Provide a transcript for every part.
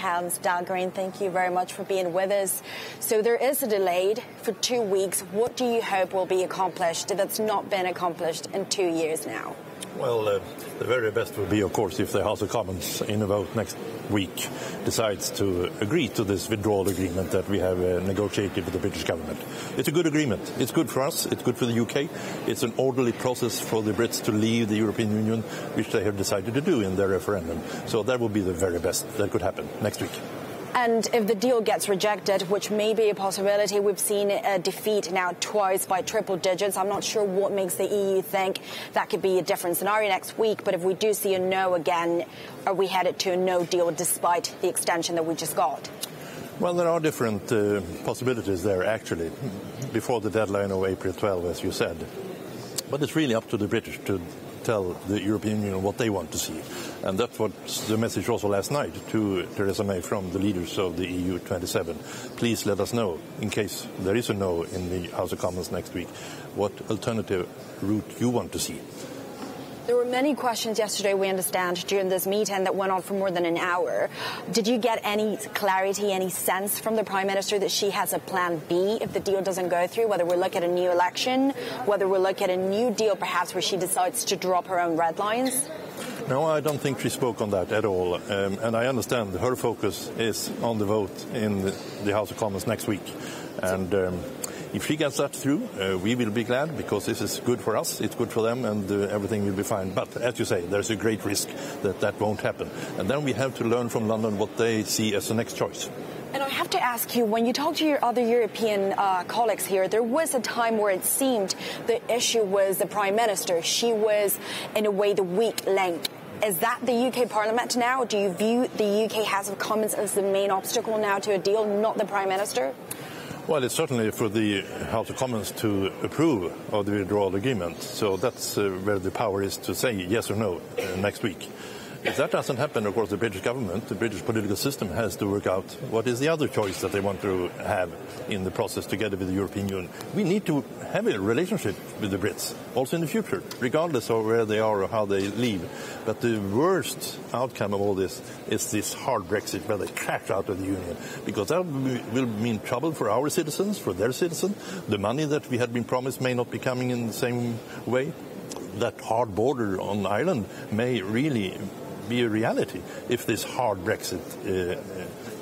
hands. Dahlgren, thank you very much for being with us. So there is a delay for 2 weeks. What do you hope will be accomplished that's not been accomplished in 2 years now? Well, the very best would be, of course, if the House of Commons in a vote next week decides to agree to this withdrawal agreement that we have negotiated with the British government. It's a good agreement. It's good for us. It's good for the UK. It's an orderly process for the Brits to leave the European Union, which they have decided to do in their referendum. So that would be the very best that could happen next week. And if the deal gets rejected, which may be a possibility, we've seen a defeat now twice by triple digits. I'm not sure what makes the EU think that could be a different scenario next week. But if we do see a no again, are we headed to a no deal despite the extension that we just got? Well, there are different possibilities there, actually, before the deadline of April 12, as you said. But it's really up to the British to tell the European Union what they want to see. And that's what the message also last night to Theresa May from the leaders of the EU 27. Please let us know, in case there is a no in the House of Commons next week, what alternative route you want to see. There were many questions yesterday, we understand, during this meeting that went on for more than an hour. Did you get any clarity, any sense from the Prime Minister that she has a plan B if the deal doesn't go through, whether we look at a new election, whether we look at a new deal perhaps where she decides to drop her own red lines? No, I don't think she spoke on that at all. And I understand her focus is on the vote in the House of Commons next week. And if she gets that through, we will be glad, because this is good for us, it's good for them, and everything will be fine. But as you say, there's a great risk that that won't happen. And then we have to learn from London what they see as the next choice. And I have to ask you, when you talk to your other European colleagues here, there was a time where it seemed the issue was the Prime Minister. She was, in a way, the weak link. Is that the UK Parliament now? Do you view the UK House of Commons as the main obstacle now to a deal, not the Prime Minister? Well, it's certainly for the House of Commons to approve of the withdrawal agreement. So that's where the power is to say yes or no next week. If that doesn't happen, of course, the British government, the British political system has to work out what is the other choice that they want to have in the process together with the European Union. We need to have a relationship with the Brits, also in the future, regardless of where they are or how they leave. But the worst outcome of all this is this hard Brexit, where they crash out of the Union, because that will mean trouble for our citizens, for their citizens. The money that we had been promised may not be coming in the same way. That hard border on Ireland may really be a reality if this hard Brexit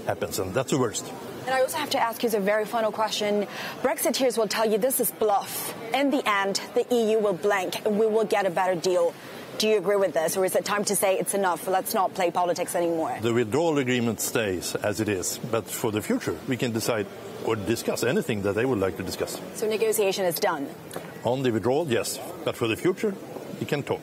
happens, and that's the worst. And I also have to ask you as a very final question. Brexiteers will tell you this is bluff. In the end, the EU will blank and we will get a better deal. Do you agree with this, or is it time to say it's enough, let's not play politics anymore? The withdrawal agreement stays as it is, but for the future we can decide or discuss anything that they would like to discuss. So negotiation is done? On the withdrawal, yes, but for the future we can talk.